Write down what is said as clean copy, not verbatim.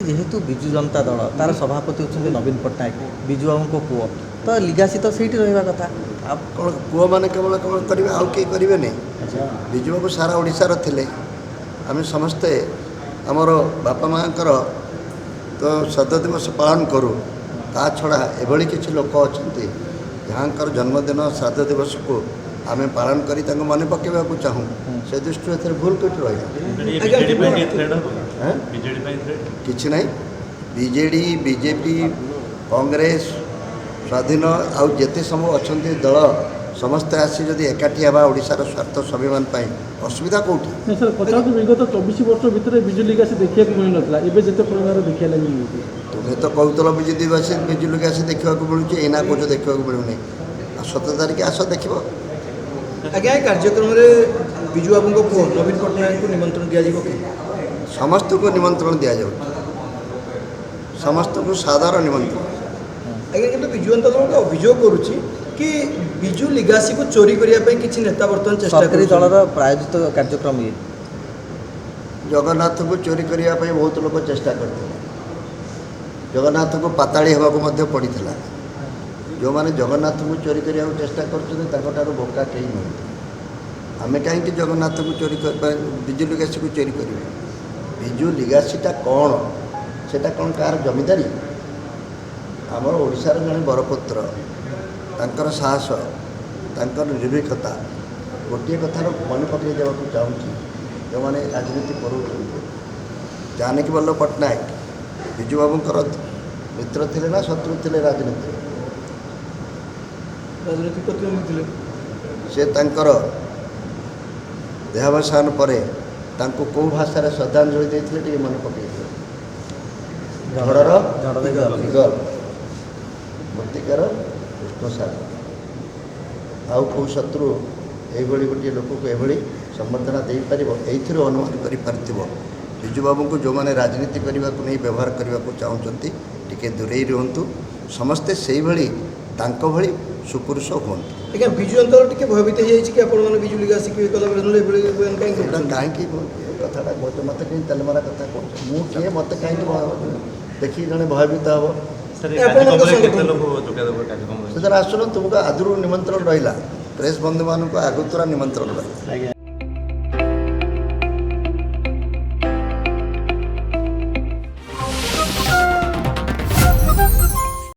जेहेतु विजु जनता दल तार सभापति होती नवीन पट्टनायक विजु बाबू पुओ तो लिगासी तो सही रहा कथा कौन पुओ मैंने केवल कौन करेंगे आउ किए करेंगे विजु बाबू सारा ओडिशार थे आम समस्ते आमर बापा माँ तो शत दिवस पालन करूँ ता छड़ा एभली किसी लोक अच्छा जहाँकर जन्मदिन श्राद्ध दिवस को आम पालन कर मन पकेवा चाहूँ से दृष्टि भूल कटी रहा कि ना बीजेडी बीजेपी कांग्रेस स्वाधीन आउ जिते सब अच्छा दल समस्ते आसी जदि एकाठी हवा ओडिशार स्वार्थ स्वाभिमान असुविधा कौटी सर पचास विगत 24 वर्ष भितर बिजुली गासी देखा मिल ना जिते परिमाण देखा लगी तुम्हें तो कौतल बिजुली गासी देखा मिलूँ एना कौच देखा मिलूनी 17 तारिख आस देख आज्ञा कार्यक्रम में विजु बाबू पुओ नवीन पट्टनायक को निमंत्रण दि समस्त को निमंत्रण दि समस्त को साधारण निमंत्रण आज्ञा कि विजु जनता दल गोटे अभियोग करुच्ची कि विजु लिगासी को चोरी करने किसी नेता बर्तमान चेष्टा सरकारी दलर प्रायोजित कार्यक्रम ये जगन्नाथ को चोरी करने बहुत लोग चेष्टा करते जगन्नाथ को पाताड़ी होगा पड़ी जो मैंने जगन्नाथ को चोरी करने को चेष्टा कर बोका कहीं नुह आम कहीं जगन्नाथ को चोरी कर विजु लिगासी को चोरी करेंगे विजु लिगासीटा कौन सेटा कौन कार जमीदारी आमर ओडिशार जड़े बरपुत्र तांकर साहस तांकर निर्भीकता गोटे कथार मन पकड़ देवाक चाहूँगी जो मैंने राजनीति कर जानकी वल्लभ पट्टनायक विजु बाबूर मित्र थे ना शत्रु थे राजनीति से तांकर देहावसान पर कौ भाषा श्रद्धांजलि देते मन पकड़ झड़र दिगल मृत्तिकार कृष्णसार आउ कौ शत्रु ये गोटे लोक को ये संबर्धना दे पार ये अनुमान कर विजु बाबू को जो मैंने राजनीति करने को नहीं व्यवहार करने को चाहते टे दूरे रुहतु समस्ते से भली सुपुरुष हूँ आज्ञा विजु जनता दल टे भयभीत हो कि विजु लिगासी कहीं कथा मत कहीं तेलमरा कथा कौन मुझे मत कहीं देखिए जड़े भयभीत हम से आसन तुमको आदि निमंत्रण रहा प्रेस बंधु मान आगुतरा निमंत्रण रहा।